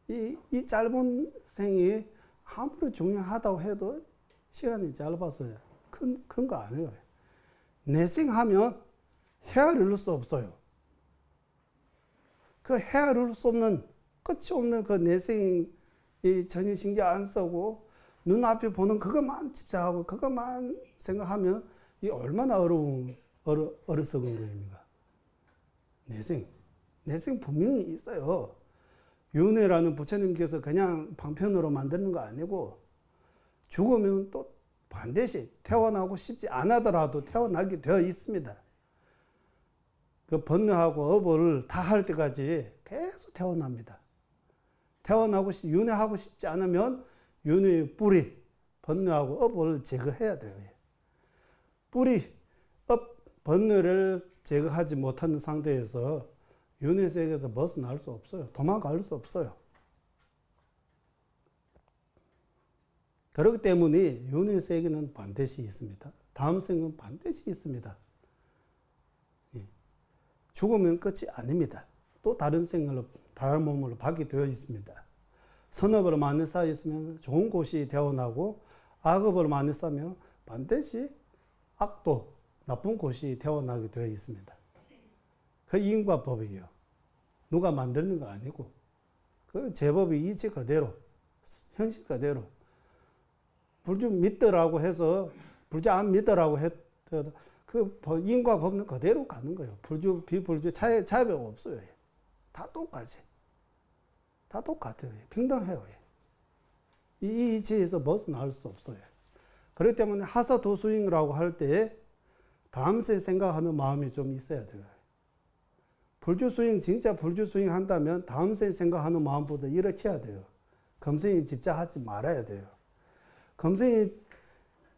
이 짧은 생이 아무리 중요하다고 해도 시간이 짧아서요. 큰 거 아니에요. 내생하면 헤아릴 수 없어요. 그 헤아릴 수 없는, 끝이 없는 그 내생이 전혀 신경 안 쓰고 눈앞에 보는 그것만 집착하고 그것만 생각하면 이 얼마나 어리석은 거입니까? 내생 분명히 있어요. 윤회라는 부처님께서 그냥 방편으로 만드는 거 아니고 죽으면 또 반드시 태어나고 싶지 않아더라도 태어나게 되어 있습니다. 그 번뇌하고 업을 다 할 때까지 계속 태어납니다. 윤회하고 싶지 않으면 윤회의 뿌리, 번뇌하고 업을 제거해야 돼요. 뿌리, 업, 번뇌를 제거하지 못하는 상태에서 윤회 세계에서 벗어날 수 없어요. 도망갈 수 없어요. 그렇기 때문에 윤회 세계는 반드시 있습니다. 다음 생은 반드시 있습니다. 죽으면 끝이 아닙니다. 또 다른 생을, 다른 몸으로 받게 되어 있습니다. 선업을 많이 쌓였으면 좋은 곳이 태어나고 악업을 많이 쌓으면 반드시 악도, 나쁜 곳이 태어나게 되어 있습니다. 그 인과 법이에요. 누가 만드는 거 아니고 그 제법이 이치 그대로, 현실 그대로. 불주 믿더라고 해서 불주 안 믿더라고 해도 그 인과 법은 그대로 가는 거예요. 불주, 비불주 차이가 없어요. 다 똑같이. 다 똑같아요.平等해요. 이 이치에서 벗어날 수 없어요. 그렇기 때문에 하사도수잉이라고 할 때 다음세 생각하는 마음이 좀 있어야 돼요. 불주수잉, 진짜 불주수잉 한다면 다음세 생각하는 마음보다 이렇게 해야 돼요. 검생이 집착하지 말아야 돼요. 검생이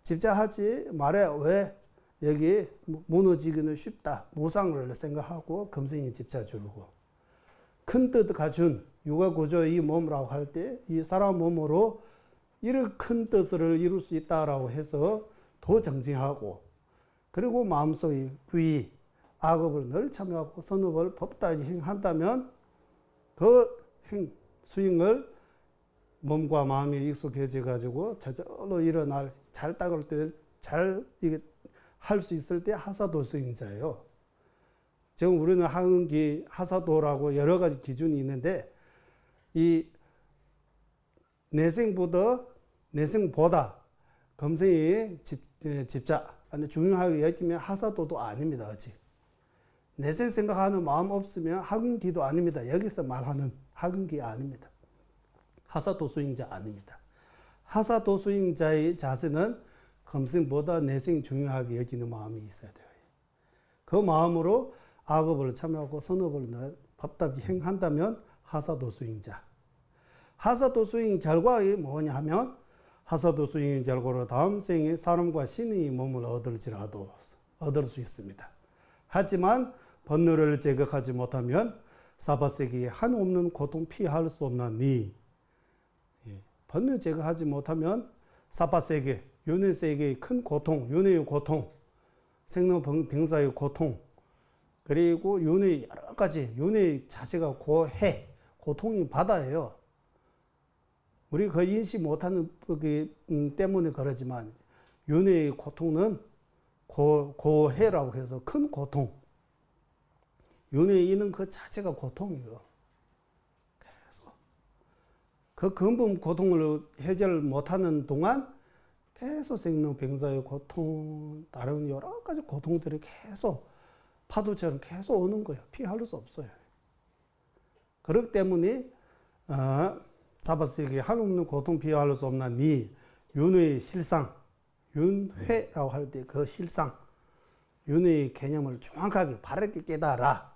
집착하지 말아야 왜? 여기 무너지기는 쉽다. 무상을 생각하고 검생이 집착 줄고. 큰 뜻 갖춘 육아구조 이 몸이라고 할 때 이 사람 몸으로 이런 큰 뜻을 이룰 수 있다라고 해서 더 정진하고 그리고 마음속에 위, 악업을 늘 참여하고 선업을 법다히 행한다면 그 수행을 몸과 마음이 익숙해져 가지고 저절로 일어날 잘 닦을 때 잘 이게 할 수 있을 때 하사도 수행자예요. 지금 우리는 하은기, 하사도라고 여러 가지 기준이 있는데 이 내생보다 검생이 집착, 아니 중요하게 여기면 하사도도 아닙니다. 아직. 내생 생각하는 마음 없으면 하근기도 아닙니다. 여기서 말하는 하근기 아닙니다. 하사도 수행자 아닙니다. 하사도 수행자의 자세는 검생보다 내생 중요하게 여기는 마음이 있어야 돼요. 그 마음으로 악업을 참여하고 선업을 법답히 행한다면 하사도 수행자. 하사도 수행의 결과가 뭐냐 하면 하사도 수행의 결과로 다음 생에 사람과 신의 몸을 얻을지라도 얻을 수 있습니다. 하지만 번뇌를 제거하지 못하면 사바세계에 한없는 고통 피할 수 없나니 번뇌 제거하지 못하면 사바세계, 윤회세계의 큰 고통, 윤회의 고통, 생로병사의 고통, 그리고 윤회 여러 가지, 윤회 자체가 고해, 고통이 바다예요. 우리 그 인식 못하는 때문에 그러지만 윤회의 고통은 고해라고 해서 큰 고통. 윤회에 있는 그 자체가 고통이에요. 계속. 그 근본 고통을 해결 못하는 동안 계속 생로병사의 고통, 다른 여러 가지 고통들이 계속 파도처럼 계속 오는 거예요. 피할 수 없어요. 그렇기 때문에 사바세계에 한없는 고통 피할 수 없나니 윤회의 실상, 윤회라고 할 때 그 실상, 윤회의 개념을 정확하게 바르게 깨달아.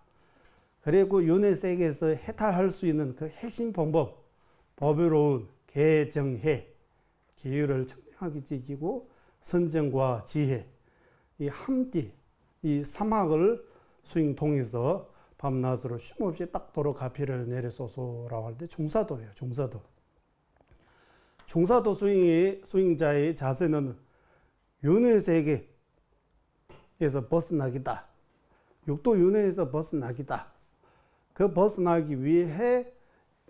그리고 윤회 세계에서 해탈할 수 있는 그 핵심 방법, 법유로운 개정해, 기율을 청정하게 지키고 선정과 지혜, 이 함께 이 삼학을 수행 통해서 밤낮으로 쉼없이 닦도록 가피를 내려소서라고 할 때 종사도예요. 종사도. 종사도 수행자의 자세는 윤회 세계에서 벗어나기다. 육도 윤회에서 벗어나기다. 그 벗어나기 위해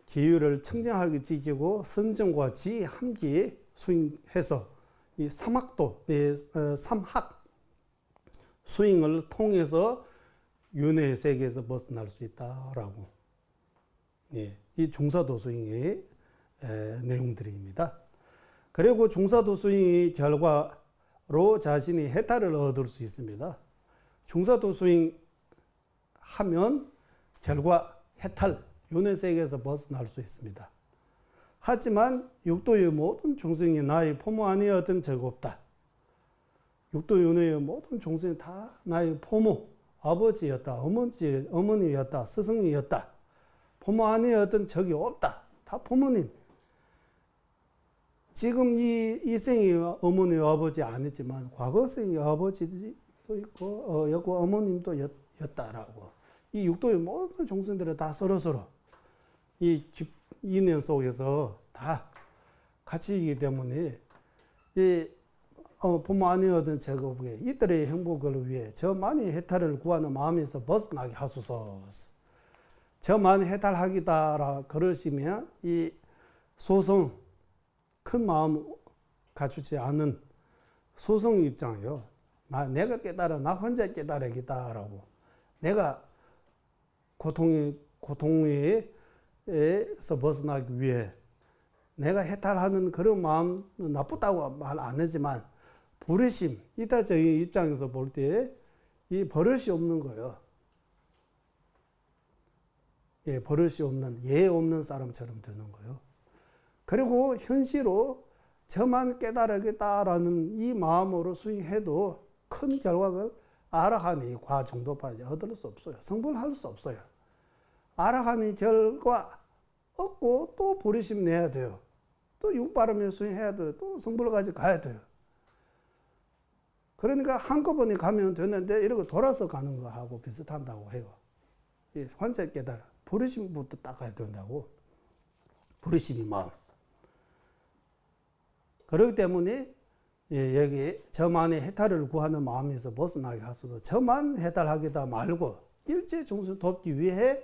기율을 청정하게 지키고 선정과 지혜 함께 수행해서 이 삼학도, 삼학 수행을 통해서 윤회 세계에서 벗어날 수 있다라고. 이 종사도 수행의 내용들입니다. 그리고 종사도 수행의 결과 자신이 해탈을 얻을 수 있습니다. 중사도 수행하면 결과 해탈, 윤회세계에서 벗어날 수 있습니다. 하지만 육도의 모든 종생이 나의 포모 아니었던 적 없다. 육도 윤회의 모든 종생이 다 나의 포모, 아버지였다, 어머니였다, 스승이었다. 포모 아니었던 적이 없다. 다 포모님. 지금 이 생이 어머니, 아버지 아니지만 과거 생이 아버지도 있고 여고 어머님도 였다라고. 이 육도의 모든 종생들은 다 서로서로 이 인연 속에서 다 같이이기 때문에 이 부모 아니었던 제국에 이들의 행복을 위해 저만이 해탈을 구하는 마음에서 벗어나게 하소서. 저만 해탈하기다라 그러시면 이 소성 큰 마음 갖추지 않은 소성 입장이요. 내가 깨달아 나 혼자 깨달으겠다라고. 내가 고통에서 벗어나기 위해 내가 해탈하는 그런 마음 나쁘다고 말 안 하지만 버릇심, 이타적인 입장에서 볼 때 이 버릇이 없는 거예요. 예, 버릇이 없는, 예 없는 사람처럼 되는 거예요. 그리고 현시로 저만 깨달으겠다라는 이 마음으로 수행해도 큰 결과를 아라하니 과 정도까지 얻을 수 없어요. 성불할 수 없어요. 아라하니 결과 얻고 또 버릇심 내야 돼요. 또 육바람에 수행해야 돼요. 또 성불까지 가야 돼요. 그러니까 한꺼번에 가면 되는데 이러고 돌아서 가는 거하고 비슷한다고 해요. 혼자 깨달아. 버릇심부터 닦아야 된다고. 버릇심이 마음. 그렇기 때문에 여기 저만의 해탈을 구하는 마음에서 벗어나게 하소서. 저만 해탈하겠다 말고 일체 종수 돕기 위해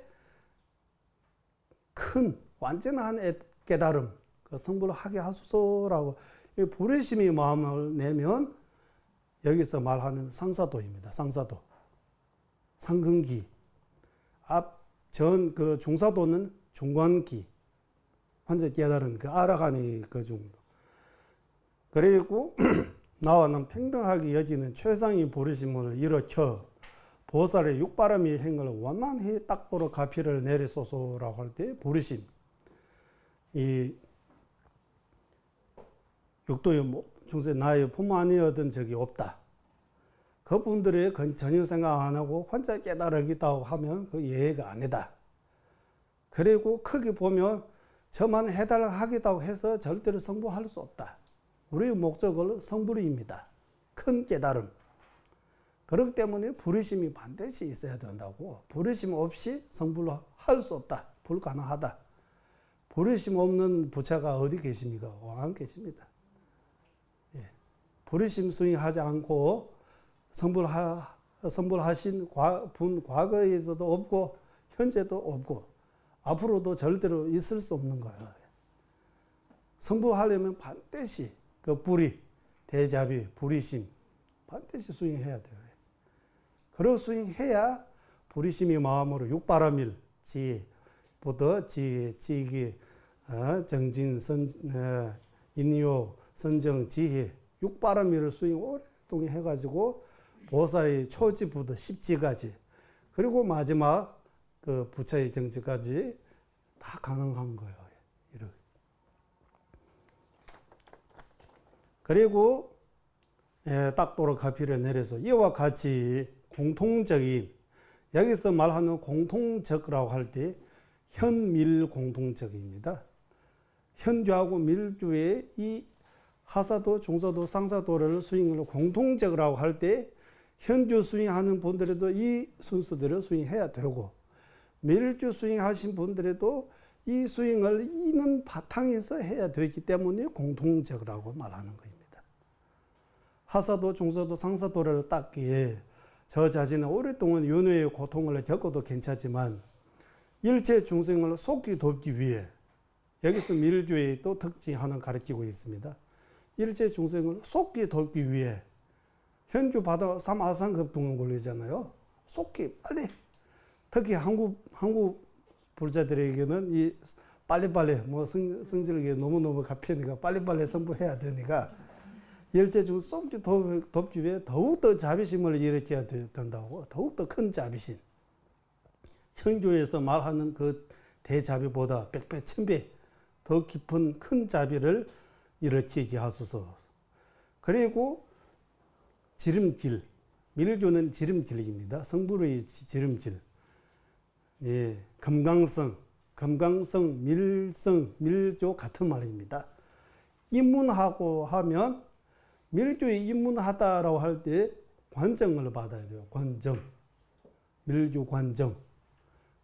큰 완전한 깨달음, 그 성불을 하게 하소서라고. 버릇심이 마음을 내면 여기서 말하는 상사도입니다. 상사도. 상근기. 그 중사도는 중관기. 완전 깨달은 그 알아가니 그 정도. 그리고 나와는 평등하게 여기는 최상의 버릇심을 일으켜 보살의 육바람이 행을 원만히 딱보로 가피를 내리소서라고 할 때 버릇심. 이 육도의 중생 나의 부모 아니었던 적이 없다. 그분들이 전혀 생각 안 하고 혼자 깨달으겠다고 하면 그 예의가 아니다. 그리고 크게 보면 저만 해달하겠다고 해서 절대로 성불할 수 없다. 우리의 목적은 성불입니다. 큰 깨달음. 그렇기 때문에 버릇심이 반드시 있어야 된다고. 버릇심 없이 성불할 수 없다. 불가능하다. 버릇심 없는 부처가 어디 계십니까? 왕 계십니다. 버릇심 수행하지 않고 성불하신 분 과거에서도 없고 현재도 없고 앞으로도 절대로 있을 수 없는 거예요. 성불하려면 반드시 그 불의, 대자비, 불의심 반드시 수행해야 돼요. 그리고 수행해야 불의심이 마음으로 육바라밀, 지부터 지기, 정진, 인요, 선정, 지혜 육바라밀을 수행 오랫동안 해가지고 보살의 초지부터 십지까지 그리고 마지막 그 부처의 정지까지 다 가능한 거예요. 이렇게. 그리고 딱도로 가피를 내려서 이와 같이 공통적인 여기서 말하는 공통적이라고 할 때 현밀 공통적입니다. 현주하고 밀주의 이 하사도, 중사도, 상사도를 수행을 공통적이라고 할 때 현주 수행하는 분들에도 이 순서대로 수행해야 되고 밀주 수행하신 분들에도 이 수행을 이는 바탕에서 해야 되기 때문에 공통적이라고 말하는 겁니다. 하사도, 중사도, 상사도를 닦기에 저 자신은 오랫동안 윤회의 고통을 겪어도 괜찮지만 일체 중생을 속히 돕기 위해 여기서 밀주의 또 특징 하나 가르치고 있습니다. 일체 중생을 속히 돕기 위해 현주 바다 3아상급 동안 걸리잖아요. 속히 빨리 특히 한국 불자들에게는 이 빨리빨리 성질이 너무너무 갑히니까 빨리빨리 성불해야 되니까 열째 중 쏙지 돕기에 더욱더 자비심을 일으켜야 된다고. 더욱더 큰 자비심. 형조에서 말하는 그 대자비보다 100배, 1000배 더 깊은 큰 자비를 일으키게 하소서. 그리고 지름길. 밀조는 지름길입니다. 성불의 지름길. 예, 금강성, 밀성, 밀조 같은 말입니다. 입문하고 하면 밀조에 입문하다라고 할 때 관정을 받아야 돼요. 관정. 밀조 관정.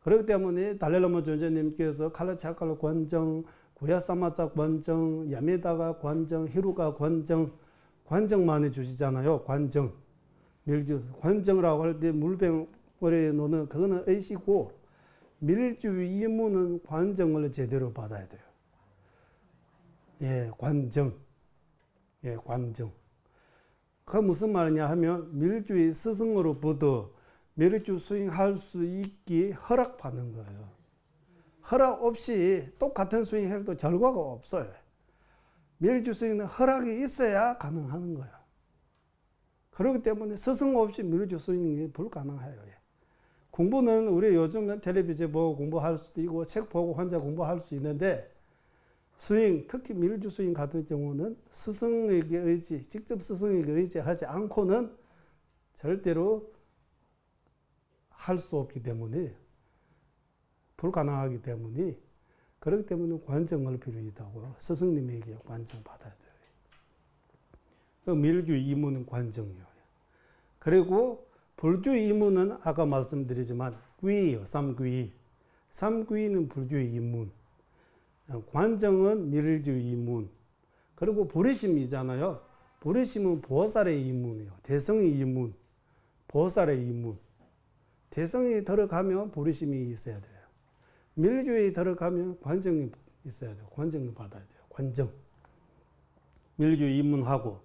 그렇기 때문에 달렐라모 존재님께서 칼라차칼로 관정, 구야사마자 관정, 야메다가 관정, 히루가 관정, 관정만 해주시잖아요. 관정. 밀주. 관정이라고 할 때 물병 놓는 그거는 의시고 밀주 이문은 관정을 제대로 받아야 돼요. 예, 관정. 예, 관정. 그 무슨 말이냐 하면 밀주의 스승으로부터 밀주 수행할 수 있게 허락받는 거예요. 허락 없이 똑같은 수행해도 결과가 없어요. 밀주 수행은 허락이 있어야 가능한 거예요. 그렇기 때문에 스승 없이 밀주 수행이 불가능해요. 공부는 우리 요즘은 텔레비전 보고 공부할 수도 있고 책 보고 혼자 공부할 수 있는데 수행, 특히 밀주 수행 같은 경우는 스승에게 의지, 직접 스승에게 의지하지 않고는 절대로 할 수 없기 때문에 불가능하기 때문에 그렇기 때문에 관정을 필요하다고 스승님에게 관정 받아야 돼요. 밀주 이문은 관정이에요. 그리고 불주 이문은 아까 말씀드리지만 귀예요. 삼귀. 삼귀는 불주의 이문. 관정은 밀주 이문. 그리고 부리심이잖아요. 부리심은 보살의 이문이에요. 대성의 이문. 보살의 이문. 대성이 들어가면 부리심이 있어야 돼요. 밀주에 들어가면 관정이 있어야 돼요. 관정을 받아야 돼요. 관정. 밀주 입문하고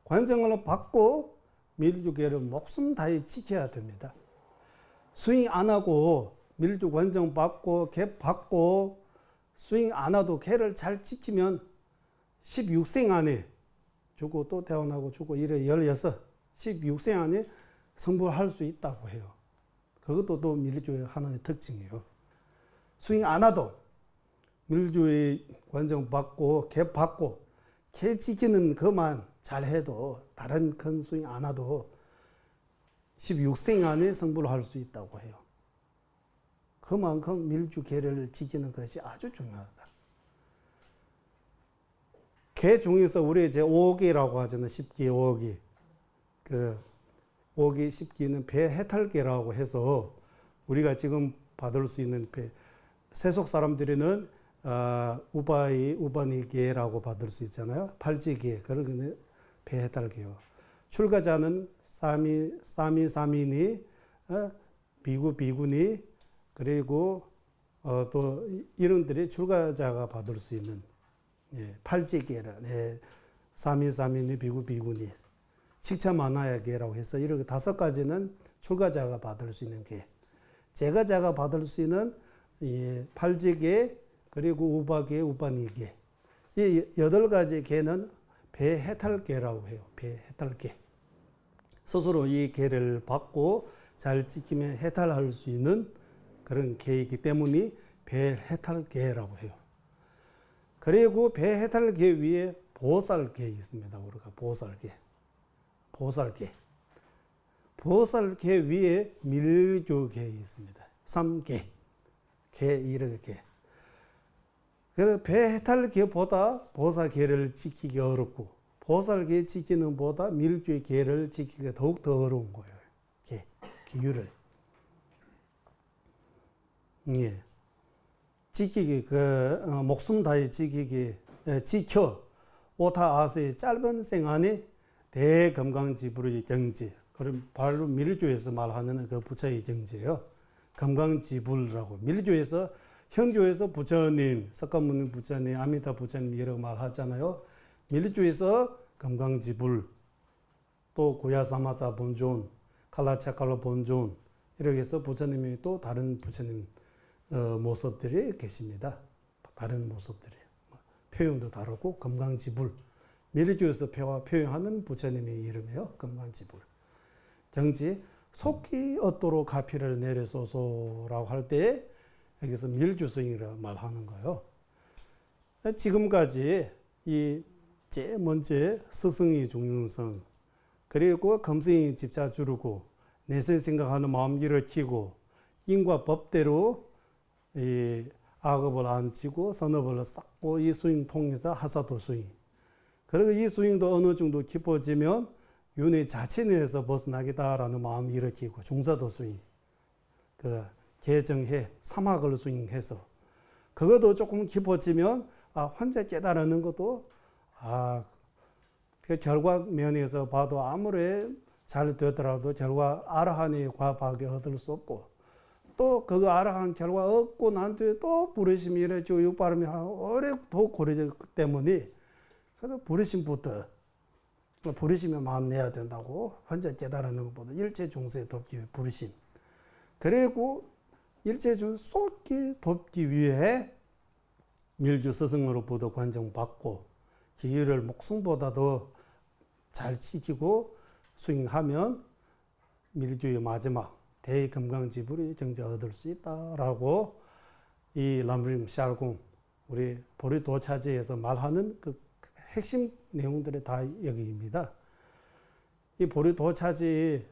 관정을 받고 밀주계를 목숨 다해 지켜야 됩니다. 수행 안 하고 밀주 관정 받고 개 받고 수행 안 하도 개를 잘 지키면 16생 안에 죽고 또 태어나고 죽고 이래 16생 안에 성불할 수 있다고 해요. 그것도 또 밀주의 하나의 특징이에요. 수행 안 하도 밀주의 관정 받고 개 받고 개 지키는 것만 잘해도 다른 큰 수행 안 하도 16생 안에 성불할 수 있다고 해요. 그만큼 밀주 개를 지키는 것이 아주 중요하다. 개 중에서 우리 이제 5개라고 하잖아요. 10개, 5개. 그 5개, 10개는 배 해탈개라고 해서 우리가 지금 받을 수 있는 배, 세속 사람들은 우바니개라고 받을 수 있잖아요. 팔찌개, 그러면 배 해탈개요. 출가자는 사미니, 비구니, 그리고 또 이런들이 출가자가 받을 수 있는 팔찌개를 사미니, 비구니. 식차만화야계라고 해서 이렇게 5가지는 출가자가 받을 수 있는 계. 제가자가 받을 수 있는 팔찌계, 그리고 우바계, 우바니계. 이 8가지 계는 배해탈계라고 해요. 배해탈계. 스스로 이 계를 받고 잘 지키면 해탈할 수 있는 그런 계이기 때문에 배해탈계라고 해요. 그리고 배해탈계 위에 보살계 있습니다. 우리가 보살계. 보살계 위에 밀조계 있습니다. 3계. 계, 이렇게. 그래서 배해탈계보다 보살계를 지키기 어렵고, 보살계 지키는 보다 밀조의 계를 지키기가 더욱더 어려운 거예요. 기율을. 예. 지키기, 목숨 다해 지키기, 지켜, 오타 아세의 짧은 생안에 대금강지불의 정지. 그럼 바로 밀조에서 말하는 그 부처의 정지예요. 금강지불이라고. 밀조에서, 형조에서 부처님, 석가모니 부처님, 아미타 부처님 이라고 말하잖아요. 밀조에서 금강지불, 또 고야사마자 본존, 칼라차칼로 본존, 이렇게 해서 부처님이 또 다른 부처님 모습들이 계십니다. 다른 모습들이. 표현도 다르고, 금강지불. 밀주에서 표현하는 부처님의 이름이에요. 금강지불. 경지 속히 얻도록 가피를 내려소서라고 할 때 여기서 밀주스윙이라고 말하는 거예요. 지금까지 이 제일 먼저 스승의 중요성, 그리고 검승이 집자 주르고 내세 생각하는 마음 일으키고 인과 법대로 이 악업을 안 치고 선업을 쌓고 이 스윙 통해서 하사도 스윙. 그리고 이 스윙도 어느 정도 깊어지면 윤회 자체 내에서 벗어나겠다라는 마음을 일으키고 중사도 스윙. 그 개정해 사막을 스윙해서 그것도 조금 깊어지면 혼자 깨달는 것도 그 결과 면에서 봐도 아무리 잘 되더라도 결과 아라한의 과박에 얻을 수 없고 또 그거 아라한 결과 얻고 난 뒤에 또 부르심이 이래지고 육바람이 오래 더 고려졌기 때문에 그래서 부르심부터 부르심에 마음 내야 된다고 혼자 깨달는 것보다 일체 중세에 돕기 위해 부르심. 그리고 일체 중 쏟기 돕기 위해 밀주 스승으로부터 관정받고 기회를 목숨보다 더 잘 지키고 스윙하면 밀주의 마지막 대금강지불이 정자 얻을 수 있다라고 이 람림 샬공 우리 보리도차지에서 말하는 그 핵심 내용들이 다 여기입니다. 이 보리도차지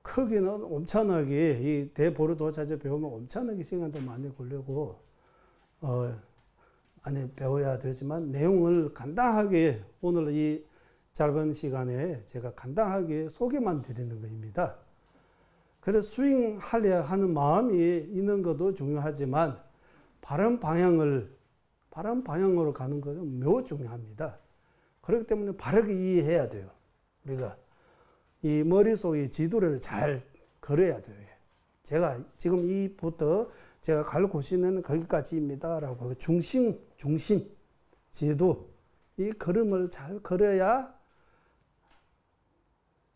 크기는 엄청나게 이 대보리도차지 배우면 엄청나게 시간도 많이 걸리고 많이 배워야 되지만 내용을 간단하게 오늘 이 짧은 시간에 제가 간단하게 소개만 드리는 것입니다. 그래서 스윙하려 하는 마음이 있는 것도 중요하지만 바른 방향으로 가는 것은 매우 중요합니다. 그렇기 때문에 바르게 이해해야 돼요. 우리가 이 머릿속에 지도를 잘 걸어야 돼요. 제가 지금 이부터 제가 갈 곳은 거기까지입니다라고 중심 지도 이 걸음을 잘 걸어야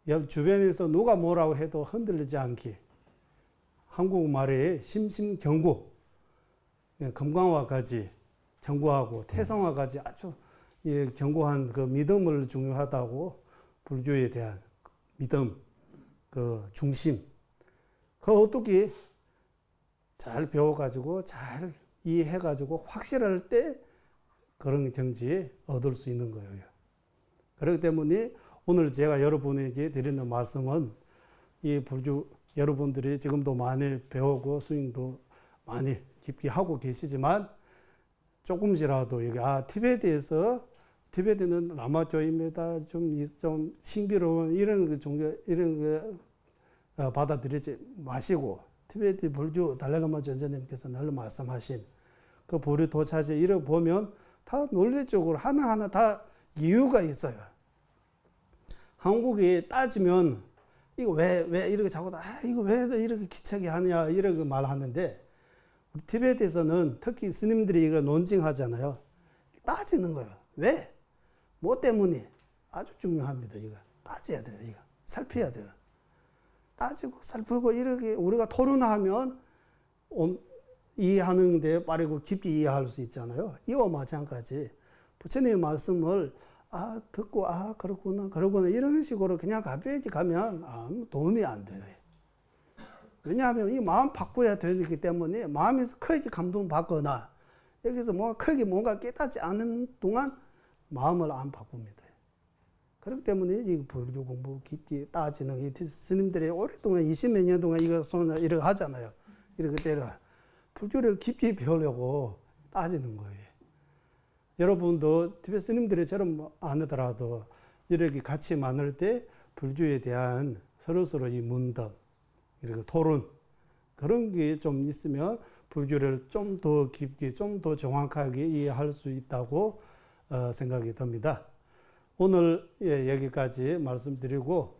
옆 주변에서 누가 뭐라고 해도 흔들리지 않게 한국말에 심심경구 금강화까지 경고하고 태성화까지 아주 견고한 그 믿음을 중요하다고 불교에 대한 믿음 그 중심 그 어떻게 잘 배워가지고 잘 이해해가지고 확실할 때 그런 경지에 얻을 수 있는 거예요. 그렇기 때문에 오늘 제가 여러분에게 드리는 말씀은 이 불교 여러분들이 지금도 많이 배우고 스윙도 많이 깊게 하고 계시지만 조금씩이라도 여기 티베트는 라마교입니다. 좀 신비로운 이런 종교 이런 거 받아들이지 마시고 티베트 불교 달라라마 전자님께서 늘 말씀하신 그 보리도차지 이를 보면 다 논리적으로 하나하나 다 이유가 있어요. 한국에 따지면 이거 왜 이렇게 자꾸 이거 왜 이렇게 귀찮게 하냐 이렇게 말하는데 우리 티베트에서는 특히 스님들이 이걸 논증하잖아요. 따지는 거예요. 왜? 뭐 때문에? 아주 중요합니다. 이거 따져야 돼요. 이거 살펴야 돼요. 따지고 살피고 이렇게 우리가 토론하면 이해하는데 빠르고 깊게 이해할 수 있잖아요. 이와 마찬가지 부처님의 말씀을 듣고 그렇구나 이런 식으로 그냥 가볍게 가면 아무 도움이 안 돼요. 왜냐하면 이 마음 바꿔야 되기 때문에 마음에서 크게 감동받거나 여기서 크게 뭔가 깨닫지 않은 동안 마음을 안 바꿉니다. 그렇기 때문에 이 불교 공부 깊게 따지는 이 스님들이 오랫동안 20몇 년 동안 이렇게 하잖아요. 이렇게 때려 불교를 깊게 배우려고 따지는 거예요. 여러분도 티베트 스님들이처럼 안 하더라도 이렇게 같이 만날 때 불교에 대한 서로 이 문답, 이렇게 토론 그런 게 좀 있으면 불교를 좀 더 깊게, 좀 더 정확하게 이해할 수 있다고 생각이 듭니다. 오늘 여기까지 말씀드리고